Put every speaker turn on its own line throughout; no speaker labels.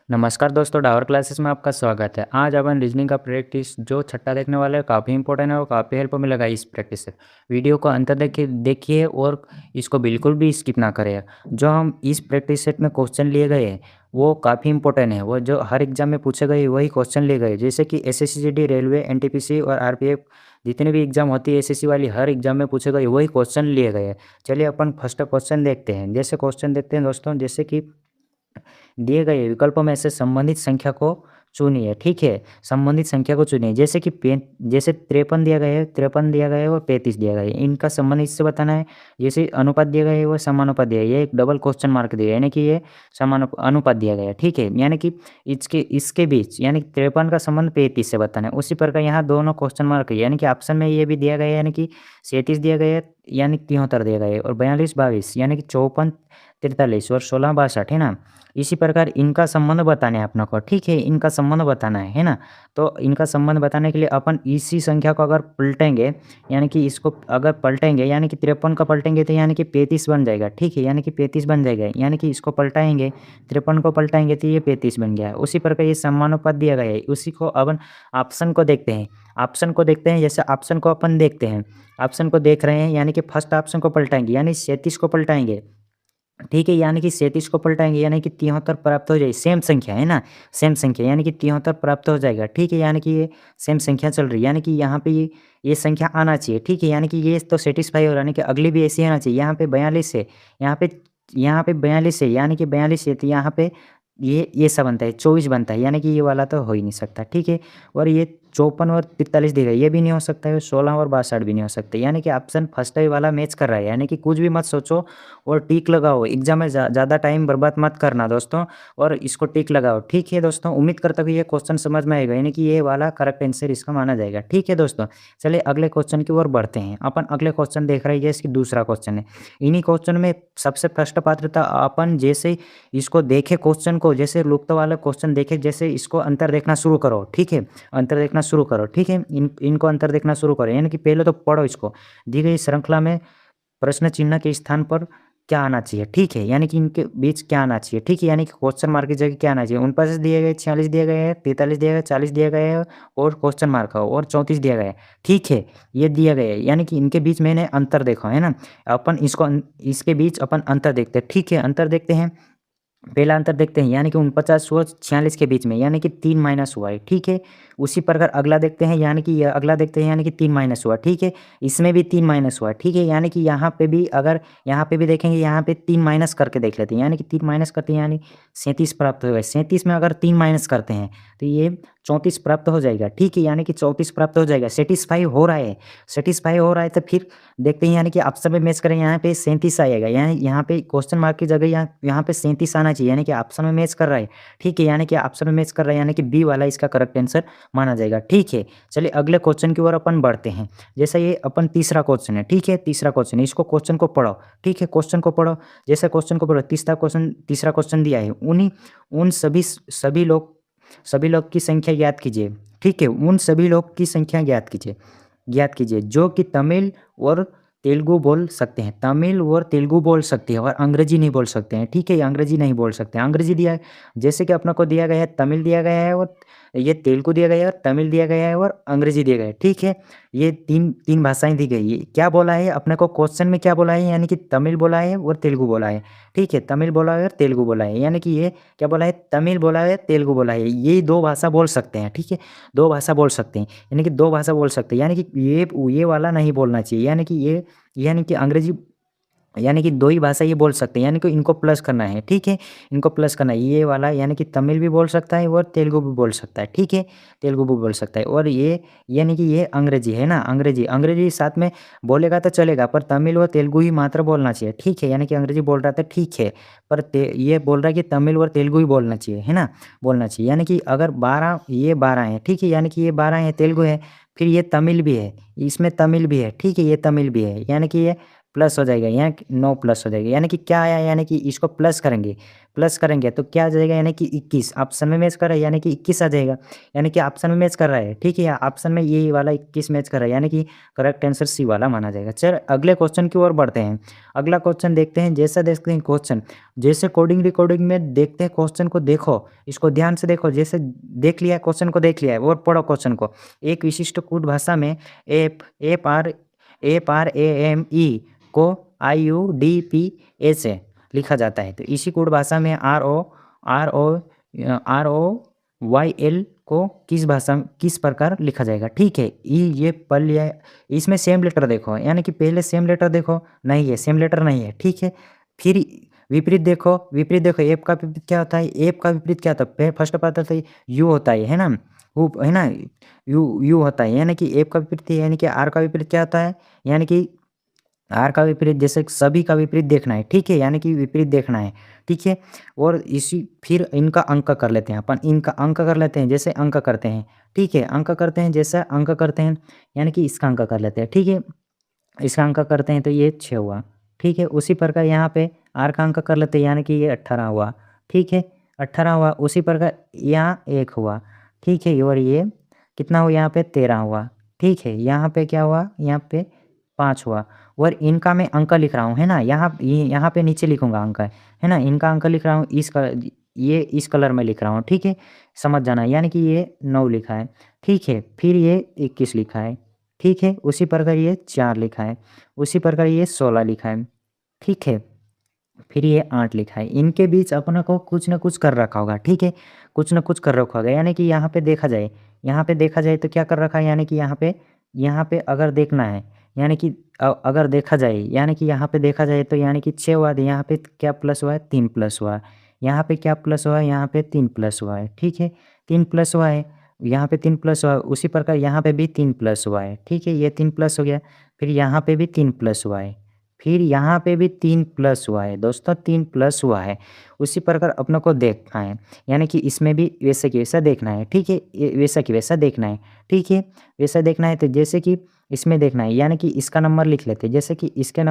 नमस्कार दोस्तों, डावर क्लासेस में आपका स्वागत है। आज अपन रीजनिंग का प्रैक्टिस जो छठा देखने वाले हैं काफ़ी इंपॉर्टेंट है और काफ़ी हेल्प मिलेगा इस प्रैक्टिस से। वीडियो को अंत देखिए और इसको बिल्कुल भी स्किप ना करें। जो हम इस प्रैक्टिस सेट में क्वेश्चन लिए गए हैं वो काफ़ी इंपॉर्टेंट है। वो जो हर एग्जाम में पूछे गए वही क्वेश्चन लिए गए, जैसे कि एसएससी रेलवे एनटीपीसी और आरपीएफ जितने भी एग्जाम होती है एसएससी वाली हर एग्जाम में पूछे गए वही क्वेश्चन लिए गए हैं। चलिए अपन फर्स्ट क्वेश्चन देखते हैं। जैसे क्वेश्चन देखते हैं दोस्तों, जैसे कि दिए गए विकल्पों में से संबंधित संख्या को चुनिए। ठीक है, संबंधित संख्या को चुनिए। जैसे कि जैसे 53 दिया गया है, 53 दिया गया है और 35 दिया गया है, इनका संबंध इससे बताना है। जैसे अनुपात दिया गया है वो समानुपात दिया है, ये एक डबल क्वेश्चन मार्क दिया है, यानी कि ये अनुपात दिया गया है। ठीक है, यानी कि इसके इसके बीच यानी कि 53 का संबंध 35 से बताना है। उसी प्रकार यहाँ दोनों क्वेश्चन मार्क है, यानी कि ऑप्शन में ये भी दिया गया है, यानी कि 37 दिया गया है, यानी 73 दिया गया है, और 42 22 यानी कि 54 43 और 16 62 है ना। इसी प्रकार इनका संबंध बताना है अपना को। ठीक है, इनका संबंध बताना है ना। तो इनका संबंध बताने के लिए अपन इसी संख्या को अगर पलटेंगे, यानी कि इसको अगर पलटेंगे यानी कि 53 का पलटेंगे तो यानी कि 35 बन जाएगा। ठीक है, यानी कि 35 बन जाएगा, यानी कि इसको पलटाएंगे 53 को पलटाएंगे तो ये 35 बन गया। उसी प्रकार ये समानुपात दिया गया है, उसी को अपन ऑप्शन को देखते हैं। ऑप्शन को देखते हैं, जैसे ऑप्शन को अपन देखते हैं, ऑप्शन को देख रहे हैं, यानी कि फर्स्ट ऑप्शन को पलटाएंगे यानी 37 को पलटाएंगे। ठीक है, यानी कि 37 को पलटाएंगे यानी कि 73 प्राप्त हो जाएगी। सेम संख्या है ना, सेम संख्या यानी कि 73 प्राप्त हो जाएगा। ठीक है, यानी कि ये सेम संख्या चल रही है, यानी कि यहाँ पे ये संख्या आना चाहिए। ठीक है, यानी कि ये तो सेटिस्फाई हो रहा है, यानी कि अगली भी ऐसी आना चाहिए। यहाँ पे 42 है, यहाँ पे 42 है, यानी कि 42 है तो यहाँ पे ये सब बनता है 24 बनता है, यानी कि ये वाला तो हो ही नहीं सकता। ठीक है, और ये 54 और 43 देगा, ये भी नहीं हो सकता है, 16 और 62 भी नहीं हो सकते, यानी कि ऑप्शन फर्स्ट वाला मैच कर रहा है। यानी कि कुछ भी मत सोचो और टिक लगाओ। एग्जाम में ज़्यादा टाइम बर्बाद मत करना दोस्तों, और इसको टिक लगाओ। ठीक है दोस्तों, उम्मीद करता हूँ ये क्वेश्चन समझ में आएगा, यानी कि ये वाला करेक्ट आंसर इसका माना जाएगा। ठीक है दोस्तों, चलिए अगले क्वेश्चन की ओर बढ़ते हैं। अपन अगले क्वेश्चन देख रहे हैं, इसकी दूसरा क्वेश्चन है। इन्हीं क्वेश्चन में सबसे फर्स्ट पात्रता अपन जैसे इसको देखे क्वेश्चन को, जैसे लुप्त वाला क्वेश्चन देखे, जैसे इसको अंतर देखना शुरू करो। ठीक है, अंतर देखना शुरू करो। ठीक है, इनको अंतर देखना शुरू करो, यानी कि पहले तो पढ़ो इसको। दी गई श्रृंखला में प्रश्न चिन्ह के स्थान पर क्या आना चाहिए। ठीक है, यानी कि इनके बीच क्या आना चाहिए। ठीक है, यानी कि क्वेश्चन मार्क की जगह क्या आना चाहिए। 49 दिए गए, 46 दिए गए हैं, 43 दिए गए, 40 दिए गए हैं और क्वेश्चन मार्क और 34 दिया गया है। ठीक है, ये दिया गया है, यानी कि इनके बीच मैंने अंतर देखा है ना। अपन इसको इसके बीच अपन अंतर देखते हैं। ठीक है, अंतर देखते हैं। पहला अंतर देखते हैं, यानी कि 49 और 46 के बीच में, यानी कि 3 माइनस हुआ है। ठीक है, उसी प्रकार अगला देखते हैं, यानी कि यह अगला देखते हैं, यानी कि 3 माइनस हुआ। ठीक है, इसमें भी 3 माइनस हुआ। ठीक है, यानी कि यहाँ पे भी अगर यहाँ पे भी देखेंगे, यहाँ पे 3 माइनस करके देख लेते हैं, यानी कि 3 माइनस करते हैं यानी 37 प्राप्त होगा। 37 में अगर 3 माइनस करते हैं तो ये 34 प्राप्त हो जाएगा। ठीक है, यानी कि 34 प्राप्त हो जाएगा। सेटिस्फाई हो रहा है, सेटिस्फाई हो रहा है तो फिर देखते हैं, यानी कि ऑप्शन में मैच करें, यहाँ पे 37 आएगा, यानी यहाँ पे क्वेश्चन मार्क की जगह यहाँ पे 37 आना चाहिए, यानी कि ऑप्शन में मैच कर रहा है। ठीक है, यानी कि ऑप्शन में मैच कर रहा है, यानी कि बी वाला इसका करेक्ट आंसर माना जाएगा। ठीक है, चलिए अगले क्वेश्चन की ओर अपन बढ़ते हैं। जैसा ये अपन तीसरा क्वेश्चन है। ठीक है, तीसरा क्वेश्चन है, इसको क्वेश्चन को पढ़ो। ठीक है, क्वेश्चन को पढ़ो, जैसे क्वेश्चन को पढ़ो। तीसरा क्वेश्चन दिया है, उन सभी लोग की संख्या ज्ञात कीजिए। ठीक है, उन सभी लोग की संख्या ज्ञात कीजिए जो कि तमिल और तेलुगु बोल सकते हैं, तमिल और तेलुगु बोल सकते हैं और अंग्रेजी नहीं बोल सकते हैं। ठीक है, अंग्रेजी नहीं बोल सकते हैं। अंग्रेजी दिया है, जैसे कि अपने को दिया गया है तमिल दिया गया है और ये तेलुगु दिया गया है और तमिल दिया गया है और अंग्रेजी दिया गया है। ठीक है, ये तीन तीन भाषाएं दी गई है। क्या बोला है अपने को क्वेश्चन में, क्या बोला है, यानी कि तमिल बोला है और तेलुगु बोला है। ठीक है, तमिल बोला है और तेलुगु बोला है, यानी कि ये क्या बोला है, तमिल बोला है, तेलुगु बोला है, ये दो भाषा बोल सकते हैं। ठीक है, दो भाषा बोल सकते हैं, यानी कि दो भाषा बोल सकते हैं, यानी कि ये वाला नहीं बोलना चाहिए, यानी कि अंग्रेजी, यानी कि दो ही भाषा ये बोल सकते हैं, यानी कि इनको प्लस करना है। ठीक है, इनको प्लस करना है, ये वाला यानी कि तमिल भी बोल सकता है और तेलुगु भी बोल सकता है। ठीक है, तेलुगु भी बोल सकता है, और ये यानी कि ये अंग्रेजी है ना, अंग्रेजी साथ में बोलेगा तो चलेगा, पर तमिल और तेलुगु ही मात्र बोलना चाहिए। ठीक है, यानी कि अंग्रेजी बोल रहा था ठीक है, पर ये बोल रहा है कि तमिल और तेलुगु ही बोलना चाहिए, है ना, बोलना चाहिए। यानी कि अगर 12 ये 12 है, ठीक है, यानी कि ये 12 है तेलुगु है, फिर ये तमिल भी है, इसमें तमिल भी है। ठीक है, ये तमिल भी है, यानी कि ये प्लस हो जाएगा, यहाँ 9 प्लस हो जाएगा, यानी कि क्या आया, यानी कि इसको प्लस करेंगे तो क्या आ जाएगा, यानी कि 21 ऑप्शन में मैच कर रहा है, यानी कि 21 आ जाएगा, यानी कि ऑप्शन में मैच कर रहा है, ठीक है, ऑप्शन में ये वाला 21 मैच कर रहा है, यानी कि करेक्ट आंसर सी वाला माना जाएगा। चल अगले क्वेश्चन की ओर बढ़ते हैं। अगला क्वेश्चन देखते हैं, जैसा देखते हैं क्वेश्चन, जैसे कोडिंग रिकॉर्डिंग में देखते हैं क्वेश्चन को, देखो इसको ध्यान से देखो, जैसे देख लिया क्वेश्चन को, देख लिया है और पढ़ो क्वेश्चन को। एक विशिष्ट कोड भाषा में ARAME को IUDPA से लिखा जाता है, तो इसी कोड भाषा में ROYL को किस प्रकार लिखा जाएगा, ठीक है। ये पल लिया, इसमें सेम लेटर देखो, यानी कि पहले सेम लेटर देखो, नहीं है सेम लेटर नहीं है, ठीक है। फिर विपरीत देखो, ऐप का विपरीत क्या होता है, ऐप का विपरीत क्या होता है, फर्स्ट पता था यू होता है ना, वो है ना, यू होता है, यानी कि ऐप का विपरीत, यानी कि आर का विपरीत क्या होता है, यानी कि आर का विपरीत, जैसे सभी का विपरीत देखना है, ठीक है, यानी कि विपरीत देखना है, ठीक है। और इसी फिर इनका अंक कर लेते हैं अपन, इनका अंक कर लेते हैं, जैसे अंक करते हैं, ठीक है, अंक करते हैं, जैसा अंक करते हैं, यानी कि इसका अंक कर लेते हैं, ठीक है, इसका अंक करते हैं तो ये 6 हुआ, ठीक है। उसी प्रकार यहाँ पे आर का अंक कर लेते हैं, यानी कि ये 18 हुआ, ठीक है, 18 हुआ। उसी प्रकार यहाँ 1 हुआ, ठीक है, और ये कितना हुआ, यहाँ पे 13 हुआ, ठीक है। यहाँ पे क्या हुआ, यहाँ पे 5 हुआ। और इनका मैं अंक लिख रहा हूँ, है ना, यहाँ पे नीचे लिखूँगा अंक, है ना, इनका अंक लिख रहा हूँ, ये इस कलर में लिख रहा हूँ, ठीक है, समझ जाना, यानी कि ये 9 लिखा है, ठीक है। फिर ये 21 लिखा है, ठीक है। उसी प्रकार ये 4 लिखा है, उसी प्रकार ये 16 लिखा है, ठीक है। फिर ये 8 लिखा है, इनके बीच अपना को कुछ न कुछ कर रखा होगा, ठीक है, कुछ न कुछ कर रखा होगा, यानी कि यहाँ पे देखा जाए तो क्या कर रखा है, यानी कि यहाँ पे अगर देखना है, यानी कि अगर देखा जाए, यानी कि यहाँ पे देखा जाए तो यानी कि 6 हुआ, तो यहाँ पे क्या प्लस हुआ है, 3 प्लस हुआ है, यहाँ पे क्या प्लस हुआ है, यहाँ पे 3 प्लस हुआ है, ठीक है, 3 प्लस हुआ है, यहाँ पे 3 प्लस हुआ है। उसी प्रकार यहाँ पे भी 3 प्लस हुआ है, ठीक है, ये 3 प्लस हो गया। फिर यहाँ पे भी 3 प्लस हुआ है, फिर यहाँ पे भी 3 प्लस हुआ है, दोस्तों 3 प्लस हुआ है। उसी प्रकार अपने को देखना है, यानी कि इसमें भी वैसे कि वैसा देखना है, ठीक है, वैसा कि वैसा देखना है, ठीक है, वैसा देखना है। तो जैसे कि इसमें देखना है, यानी कि इसका नंबर लिख लेते हैं, जैसे कि इसका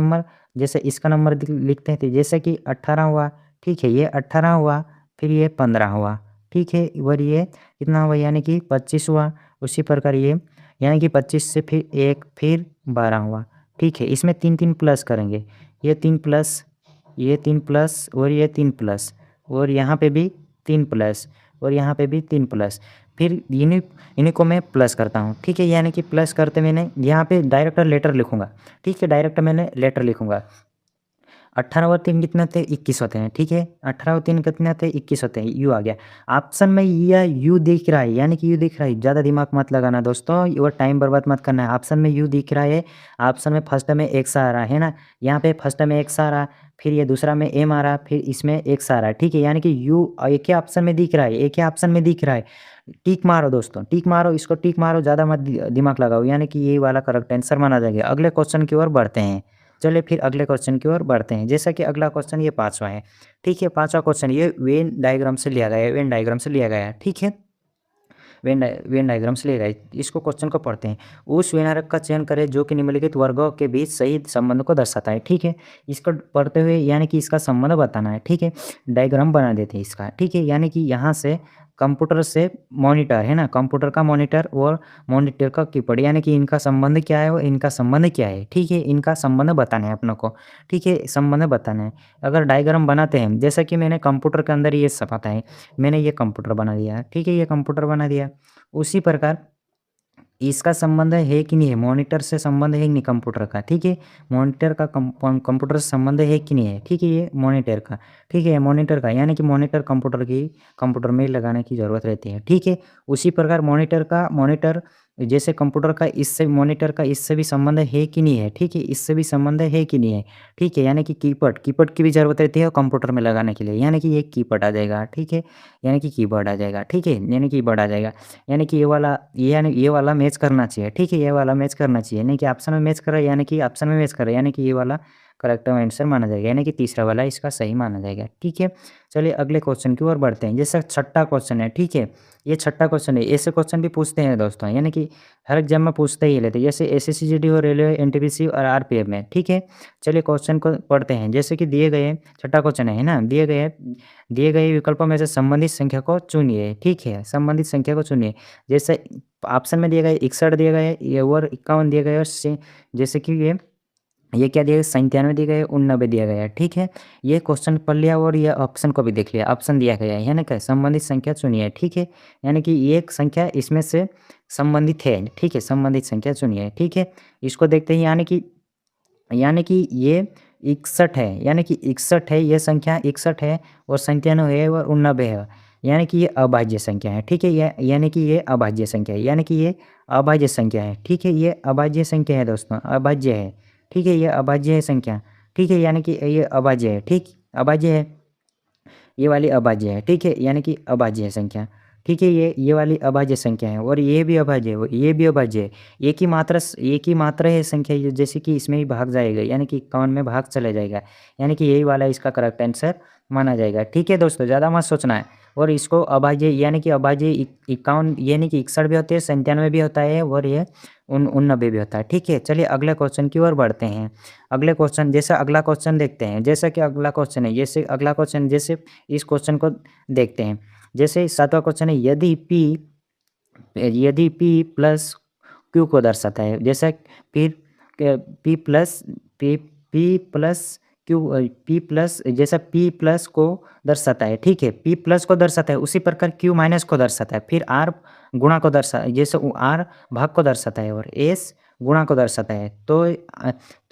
नंबर लिखते हैं, तो जैसे कि 18 हुआ, ठीक है, ये 18 हुआ, फिर ये 15 हुआ, ठीक है, और ये कितना हुआ, यानी कि 25 हुआ। उसी प्रकार ये, यानी कि 25 से फिर 1, फिर 12 हुआ, ठीक है। इसमें 3 प्लस करेंगे, ये 3 प्लस, ये 3 प्लस, और ये 3 प्लस, और यहाँ पे भी 3 प्लस, और यहाँ पे भी 3 प्लस। फिर इन्हीं को मैं प्लस करता हूँ, ठीक है, यानी कि प्लस करते मैंने यहाँ पे डायरेक्ट लेटर लिखूँगा, ठीक है, डायरेक्ट मैंने लेटर लिखूँगा। 18 और 3 कितने होते हैं, 21 होते हैं, ठीक है, 18 और 3 कितने होते हैं, 21 होते हैं, यू आ गया। ऑप्शन में या यू दिख रहा है, यानी कि यू दिख रहा है, ज़्यादा दिमाग मत लगाना दोस्तों, और टाइम बर्बाद मत करना है। ऑप्शन में यू दिख रहा है, ऑप्शन में फर्स्ट में एक्स आ रहा है ना, यहाँ पे फर्स्ट में एक्स आ रहा, फिर ये दूसरा में एम आ रहा, फिर इसमें एक्स आ रहा है, ठीक है, यानी कि यू एक ही ऑप्शन में दिख रहा है, एक ही ऑप्शन में दिख रहा है। टिक मारो दोस्तों, टिक मारो, इसको टिक मारो, ज़्यादा मत दिमाग लगाओ, यानी कि ये वाला करेक्ट आंसर माना जाएगा। अगले क्वेश्चन की ओर बढ़ते हैं, चलिए फिर अगले क्वेश्चन की ओर बढ़ते हैं। जैसा कि अगला क्वेश्चन ये 5वां है, ठीक है, 5वां क्वेश्चन ये वेन डायग्राम से लिया गया है, ठीक है, वेन डायग्राम से लिया गया है। इसको क्वेश्चन को पढ़ते हैं। उस वेन आरेख का चयन करें जो कि निम्नलिखित वर्गों के बीच सही संबंध को दर्शाता है, ठीक है। इसको पढ़ते हुए यानी कि इसका संबंध बताना है, ठीक है, डायग्राम बना देते हैं इसका, ठीक है, यानी कि यहाँ से कंप्यूटर से मॉनिटर है ना, कंप्यूटर का मॉनिटर और मॉनिटर का कीपैड, यानी कि इनका संबंध क्या है और इनका संबंध क्या है, ठीक है, इनका संबंध बताना है अपनों को, ठीक है, संबंध बताना है। अगर डायग्राम बनाते हैं, जैसा कि मैंने कंप्यूटर के अंदर ये सब आता है, मैंने ये कंप्यूटर बना दिया, ठीक है, ये कंप्यूटर बना दिया। उसी प्रकार इसका संबंध है कि नहीं है, मॉनिटर से संबंध है कि नहीं कंप्यूटर का, ठीक है, मॉनिटर का कंप्यूटर से संबंध है कि नहीं है, ठीक है, ये मॉनिटर का, ठीक है, मॉनिटर का, यानी कि मॉनिटर कंप्यूटर में लगाने की ज़रूरत रहती है, ठीक है। उसी प्रकार मॉनिटर जैसे कंप्यूटर का इससे मॉनिटर का इससे भी संबंध है कि नहीं है, ठीक है, इससे भी संबंध है कि नहीं है, ठीक है, यानी कि कीपैड की भी ज़रूरत रहती है कंप्यूटर में लगाने के लिए, यानी कि ये कीपैड आ जाएगा, ठीक है, यानी कि कीबोर्ड आ जाएगा, ठीक है, यानी कीबोर्ड आ जाएगा, यानी कि ये वाला मैच करना चाहिए, ठीक है, ये वाला मैच करना चाहिए, नहीं कि ऑप्शन में मैच कर रहा है, यानी कि ऑप्शन में मैच कर रहा है, यानी कि ये वाला करेक्ट आंसर माना जाएगा, यानी कि तीसरा वाला इसका सही माना जाएगा। ठीक है, चलिए अगले क्वेश्चन की ओर बढ़ते हैं। जैसे छठा क्वेश्चन है, ठीक है, ये छठा क्वेश्चन है। ऐसे क्वेश्चन भी पूछते हैं दोस्तों, यानी कि हर एग्जाम में पूछते ही लेते हैं, जैसे एसएससी और रेलवे एनटीपीसी और आरपीएफ में। ठीक है, चलिए क्वेश्चन को पढ़ते हैं। जैसे कि दिए गए छठा क्वेश्चन है ना, दिए गए विकल्पों में से संबंधित संख्या को चुनिए। ठीक है, संबंधित संख्या को चुनिए। जैसे ऑप्शन में दिए गए 61 दिए गए, ये और 51 दिए गए, और जैसे कि ये क्या दिया गया, 97 दिए गए, 89 दिया गया है। ठीक है, ये क्वेश्चन पढ़ लिया और ये ऑप्शन को भी देख लिया। ऑप्शन दिया गया है ना, क्या संबंधित संख्या चुनिए। ठीक है, यानी कि ये एक संख्या इसमें से संबंधित है। ठीक है, संबंधित संख्या चुनिए। ठीक है, इसको देखते हैं, यानी कि ये 61 है, यानी कि 61 है, ये संख्या 61 है, और 97 है और 89 है, यानी कि ये अभाज्य संख्या है। ठीक है, यानी कि ये अभाज्य संख्या है, यानी कि ये अभाज्य संख्या है। ठीक है, ये अभाज्य संख्या है दोस्तों, अभाज्य है। ठीक है, ये अभाज्य है संख्या। ठीक है, यानी कि ये अभाज्य है। ठीक, अभाज्य है, ये वाली अभाज्य है। ठीक है, यानी कि अभाज्य है संख्या। ठीक है, ये वाली अभाज्य संख्या है, और ये भी अभाज्य है, ये भी अभाज्य है। एक ही मात्रा है संख्या, जैसे कि इसमें ही भाग जाएगा, यानी कि 51 में भाग चला जाएगा, यानी कि यही वाला इसका करेक्ट आंसर माना जाएगा। ठीक है दोस्तों, ज़्यादा मत सोचना है। और इसको अभाज्य, यानी कि अभाज्य 51, यानी कि 61 भी होते हैं, 97 भी होता है, और ये 89 भी होता है। ठीक है, चलिए अगले क्वेश्चन की ओर बढ़ते हैं। अगले क्वेश्चन, जैसा अगला क्वेश्चन देखते हैं। जैसा कि अगला क्वेश्चन है, जैसे अगला क्वेश्चन, जैसे इस क्वेश्चन को देखते हैं। जैसे 7वां क्वेश्चन है, यदि P प्लस Q को दर्शाता है। जैसा फिर P plus Q, P plus, जैसा P प्लस को दर्शाता है। ठीक है, P प्लस को दर्शाता है, उसी प्रकार Q माइनस को दर्शाता है। फिर R गुणा को जैसे R भाग को दर्शाता है, और S गुणा को दर्शाता है। तो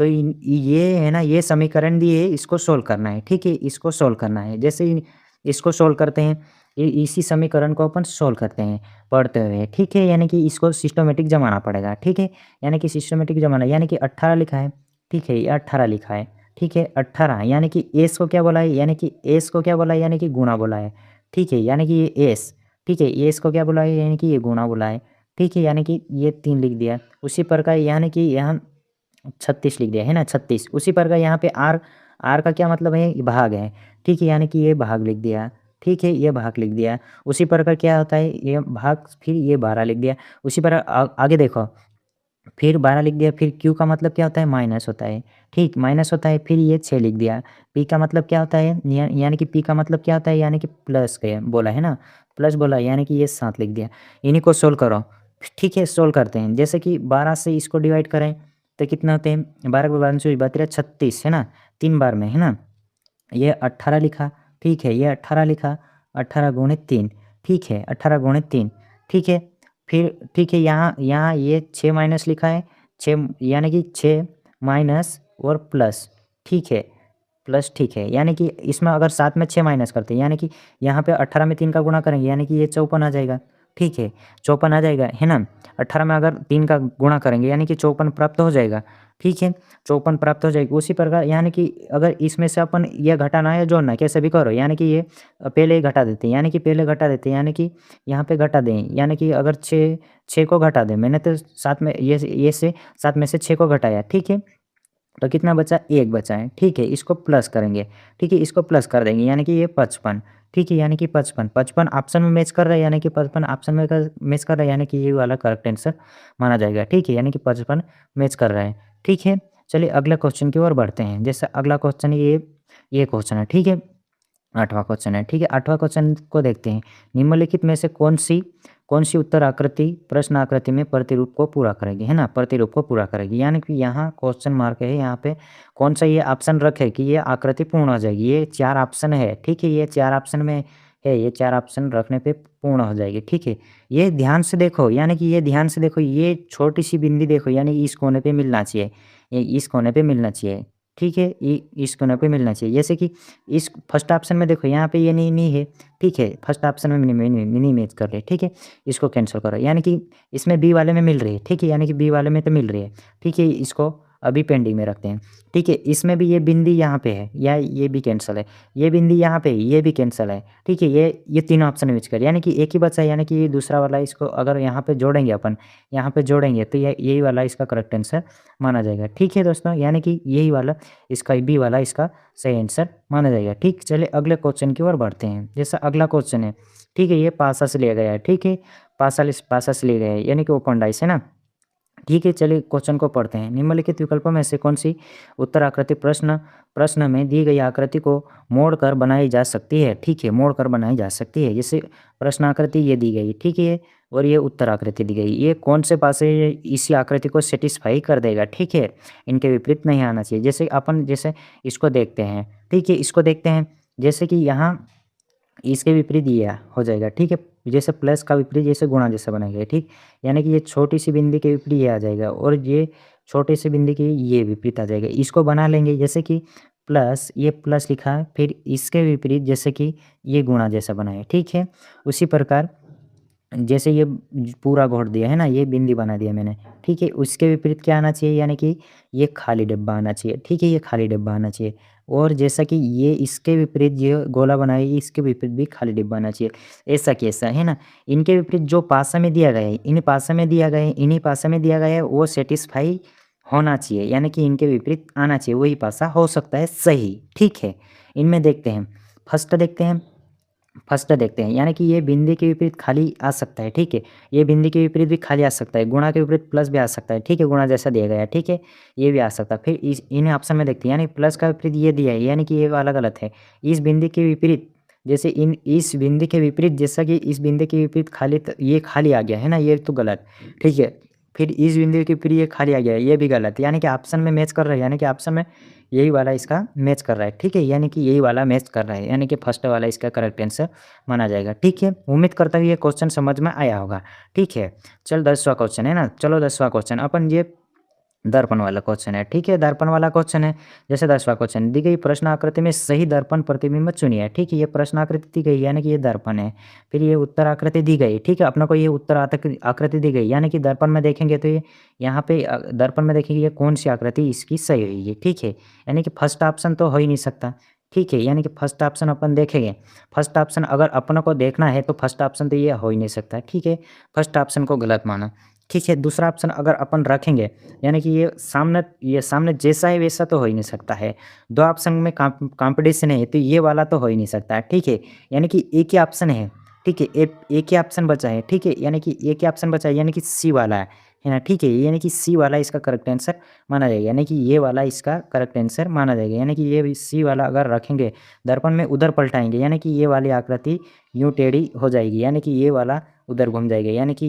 ये है ना, ये समीकरण दिए, इसको सोल्व करना है। ठीक है, इसको सोल्व करना है। जैसे इसको सोल्व करते हैं, इसी समीकरण को अपन सोल्व करते हैं पढ़ते हुए। ठीक है, यानी कि इसको सिस्टमेटिक जमाना पड़ेगा। ठीक है, यानी कि सिस्टमेटिक जमाना, यानी कि 18 लिखा है। ठीक है, ये 18 लिखा है। ठीक है, 18, यानी कि एस को क्या बोला है, यानी कि एस को क्या बोला है, यानी कि गुणा बोला है। ठीक है, यानी कि ये एस, ठीक है, एस को क्या बोला है, यानी कि ये गुणा बोला है। ठीक है, यानी कि ये 3 लिख दिया। उसी प्रकार यानी कि यहाँ 36 लिख दिया है ना, 36। उसी प्रकार यहाँ पे आर का क्या मतलब है, भाग है। ठीक है, यानी कि ये भाग लिख दिया। ठीक है, ये भाग लिख दिया। उसी प्रकार क्या होता है, ये भाग, फिर ये 12 लिख दिया। उसी प्रकार आगे देखो, फिर 12 लिख दिया। फिर क्यू का मतलब क्या होता है, माइनस होता है। ठीक, माइनस होता है। फिर ये 6 लिख दिया। पी का मतलब क्या होता है, यानी कि पी का मतलब क्या होता है, यानी कि प्लस के बोला है ना, प्लस बोला, यानी कि ये 7 लिख दिया। इन्हीं को सोल्व करो। ठीक है, सोल्व करते हैं। जैसे कि 12 से इसको डिवाइड करें तो कितना होते हैं, 12 के 12 36 है ना, 3 बार में है ना। ये 18 लिखा। ठीक है, ये 18 लिखा, 18 गुणित 3। ठीक है, 18 गुणित 3। ठीक है, फिर ठीक है, यहाँ यहाँ ये 6 माइनस लिखा है, 6, यानी कि 6 माइनस और प्लस। ठीक है, प्लस। ठीक है, यानी कि इसमें अगर साथ में 6 माइनस करते हैं, यानी कि यहाँ पे 18 में 3 का गुणा करेंगे, यानी कि ये 54 आ जाएगा। ठीक है, 54 आ जाएगा, है ना। 18 में अगर 3 का गुणा करेंगे, यानी कि 54 प्राप्त हो जाएगा। ठीक है, 54 प्राप्त हो जाएगी। उसी प्रकार यानी कि अगर इसमें से अपन ये घटाना है जोड़ना, कैसे भी करो, यानी कि ये पहले ही घटा देते हैं, यानी कि पहले घटा देते हैं, यानी कि यहाँ पे घटा दें, यानी कि अगर 6 को घटा दें, मैंने तो साथ में ये से 7 में से 6 को घटाया। ठीक है, तो कितना बचा, 1 बचा है। ठीक है, इसको प्लस करेंगे। ठीक है, इसको प्लस कर देंगे, यानी कि ये 55। ठीक है, यानी कि 55 ऑप्शन में मैच कर रहा है, यानी कि 55 ऑप्शन में मैच कर रहा है, यानी कि ये वाला करेक्ट आंसर माना जाएगा। ठीक है, यानी कि 55 मैच कर रहा है। ठीक है, चलिए अगले क्वेश्चन की ओर बढ़ते हैं। जैसे अगला क्वेश्चन ये क्वेश्चन है। ठीक है, 8वां क्वेश्चन है। ठीक है, 8वां क्वेश्चन को देखते हैं। निम्नलिखित में से कौन सी उत्तर आकृति प्रश्न आकृति में प्रतिरूप को पूरा करेगी, है ना, प्रतिरूप को पूरा करेगी, यानी कि यहाँ क्वेश्चन मार्क है, यहाँ पे कौन सा ये ऑप्शन रखे कि ये आकृति पूर्ण हो जाएगी। ये 4 ऑप्शन है। ठीक है, ये 4 ऑप्शन में है, ये 4 ऑप्शन रखने पे पूर्ण हो जाएगी। ठीक है, ये ध्यान से देखो, यानी कि ये ध्यान से देखो, ये छोटी सी बिंदी देखो, यानी इस कोने पे मिलना चाहिए, ये इस कोने पे मिलना चाहिए। ठीक है, इस कोने पे मिलना चाहिए। जैसे कि इस फर्स्ट ऑप्शन में देखो, यहाँ पे ये नहीं है। ठीक है, फर्स्ट ऑप्शन में मिनी मैच कर रहे। ठीक है, इसको कैंसिल करो, यानी कि इसमें बी वाले में मिल रही है। ठीक है, यानी कि बी वाले में तो मिल रही है। ठीक है, इसको अभी पेंडिंग में रखते हैं, ठीक है। इसमें भी ये बिंदी यहाँ पे है या ये भी कैंसिल है, ये बिंदी यहाँ पे ये भी कैंसिल है, ठीक है। ये तीनों ऑप्शन यूज करें, यानी कि एक ही बचा है, यानी कि ये दूसरा वाला इसको अगर यहाँ पे जोड़ेंगे अपन, यहाँ पे जोड़ेंगे तो यही वाला इसका करेक्ट आंसर माना जाएगा, ठीक है दोस्तों। यानी कि यही वाला इसका बी वाला इसका सही आंसर माना जाएगा, ठीक। चलिए अगले क्वेश्चन की ओर बढ़ते हैं। जैसा अगला क्वेश्चन है, ठीक है, ये पासा से लिया गया है, ठीक है, पासा से लिया गया है, यानी कि ओपन डाइस है ना, ठीक है। चलिए क्वेश्चन को पढ़ते हैं। निम्नलिखित विकल्पों में से कौन सी उत्तर आकृति प्रश्न प्रश्न में दी गई आकृति को मोड़कर बनाई जा सकती है, ठीक है, मोड़कर बनाई जा सकती है। जैसे प्रश्न आकृति ये दी गई, ठीक है, और ये उत्तर आकृति दी गई, ये कौन से पासे इसी आकृति को सेटिस्फाई कर देगा, ठीक है, इनके विपरीत नहीं आना चाहिए। जैसे अपन जैसे इसको देखते हैं, ठीक है, इसको देखते हैं, जैसे कि यहाँ इसके विपरीत ये हो जाएगा, ठीक है, जैसे प्लस का विपरीत जैसे गुणा जैसा बनाएगा, ठीक, यानी कि ये छोटी सी बिंदी के विपरीत ये आ जाएगा और ये छोटे से बिंदी के ये विपरीत आ जाएगा। इसको बना लेंगे, जैसे कि प्लस, ये प्लस लिखा है, फिर इसके विपरीत जैसे कि ये गुणा जैसा बनाए, ठीक है। उसी प्रकार जैसे ये पूरा घोट दिया है ना, ये बिंदी बना दिया मैंने, ठीक है, उसके विपरीत क्या आना चाहिए, यानी कि ये खाली डिब्बा आना चाहिए, ठीक है, ये खाली डिब्बा आना चाहिए। और जैसा कि ये इसके विपरीत ये गोला बनाई, इसके विपरीत भी खाली डिब्बा आना चाहिए। ऐसा कैसा है ना, इनके विपरीत जो पासा में दिया गया है, इन पासा में दिया गया है, इन्हीं पासा में दिया गया है, वो सेटिस्फाई होना चाहिए, यानी कि इनके विपरीत आना चाहिए, वही पासा हो सकता है सही, ठीक है। इनमें देखते हैं, फर्स्ट देखते हैं, फर्स्ट देखते हैं, यानी कि ये बिंदी के विपरीत खाली आ सकता है, ठीक है, ये बिंदी के विपरीत भी खाली आ सकता है, गुणा के विपरीत प्लस भी आ सकता है, ठीक है, गुणा जैसा दिया गया है, ठीक है, ये भी आ सकता है। फिर इन ऑप्शन में देखते हैं, यानी प्लस का विपरीत ये दिया है, यानी कि ये वाला गलत है। इस बिंदी के विपरीत जैसे इस बिंदी के विपरीत, जैसा कि इस बिंदी के विपरीत खाली ये खाली आ गया है ना, ये तो गलत, ठीक है। फिर इस बिंदु के विपरीत ये खाली आ गया है, ये भी गलत, यानी कि ऑप्शन में मैच कर रहा है, यानी कि ऑप्शन में यही वाला इसका मैच कर रहा है, ठीक है, यानी कि यही वाला मैच कर रहा है, यानी कि फर्स्ट वाला इसका करेक्ट आंसर माना जाएगा, ठीक है। उम्मीद करता हूँ ये क्वेश्चन समझ में आया होगा, ठीक है। चल 10वां क्वेश्चन है ना, चलो 10वां क्वेश्चन अपन ये दर्पण वाला क्वेश्चन है, ठीक है, दर्पण वाला क्वेश्चन है। जैसे 10वां क्वेश्चन, दी गई प्रश्न आकृति में सही दर्पण प्रतिबिंब चुनिए, ठीक है, ये प्रश्न आकृति दी गई यानी कि ये दर्पण है। फिर ये उत्तर आकृति दी गई, ठीक है, अपने को ये उत्तर आकृति दी गई, यानी कि दर्पण में देखेंगे तो ये यहाँ पे दर्पण में देखेंगे ये कौन सी आकृति इसकी सही हुई, ठीक है, यानी कि फर्स्ट ऑप्शन तो हो ही नहीं सकता, ठीक है, यानी कि फर्स्ट ऑप्शन अपन देखेंगे, फर्स्ट ऑप्शन अगर अपनों को देखना है तो फर्स्ट ऑप्शन तो ये हो ही नहीं सकता, ठीक है, फर्स्ट ऑप्शन को गलत माना, ठीक है। दूसरा ऑप्शन अगर अपन रखेंगे, यानी कि ये सामने जैसा है वैसा तो हो ही नहीं सकता है। दो ऑप्शन में कंपटीशन है तो ये वाला तो हो ही नहीं सकता है, ठीक है, यानी कि एक ही ऑप्शन है, ठीक है, एक ही ऑप्शन बचा है, ठीक है, यानी कि एक ही ऑप्शन बचा है, यानी कि सी वाला है ना, ठीक है, यानी कि सी वाला इसका करेक्ट आंसर माना जाएगा, यानी कि ये वाला इसका करेक्ट आंसर माना जाएगा, यानी कि ये सी वाला अगर रखेंगे दर्पण में उधर पलटाएंगे, यानी कि ये वाली आकृति यूँ टेढ़ी हो जाएगी, यानी कि ये वाला उधर घूम जाएगा, यानी कि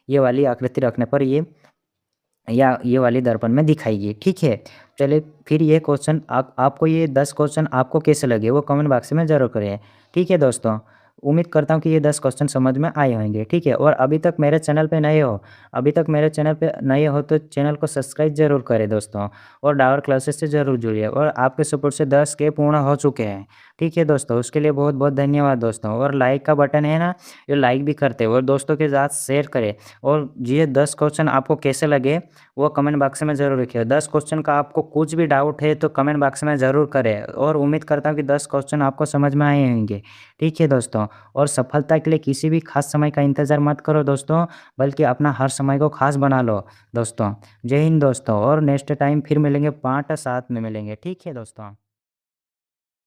ये वाली आकृति रखने पर ये वाली दर्पण में दिखाएगी, ठीक है। चलिए फिर ये क्वेश्चन आपको ये 10 क्वेश्चन आपको कैसे लगे वो कमेंट बॉक्स में ज़रूर करें, ठीक है दोस्तों। उम्मीद करता हूँ कि ये 10 क्वेश्चन समझ में आए होंगे, ठीक है। और अभी तक मेरे चैनल पे नए हो तो चैनल को सब्सक्राइब जरूर करें दोस्तों, और डावर क्लासेस से ज़रूर जुड़िए, और आपके सपोर्ट से 10K पूर्ण हो चुके हैं, ठीक है दोस्तों, उसके लिए बहुत बहुत धन्यवाद दोस्तों। और लाइक का बटन है ना, ये लाइक भी करते और दोस्तों के साथ शेयर करें। और ये 10 क्वेश्चन आपको कैसे लगे वो कमेंट बॉक्स में ज़रूर लिखिए। 10 क्वेश्चन का आपको कुछ भी डाउट है तो कमेंट बॉक्स में ज़रूर करें, और उम्मीद करता हूँ कि 10 क्वेश्चन आपको समझ में आए होंगे, ठीक है दोस्तों। और सफलता के लिए किसी भी खास समय का इंतज़ार मत करो दोस्तों, बल्कि अपना हर समय को खास बना लो दोस्तों। जय हिंद दोस्तों, और नेक्स्ट टाइम फिर मिलेंगे, पार्ट 7 में मिलेंगे, ठीक है दोस्तों।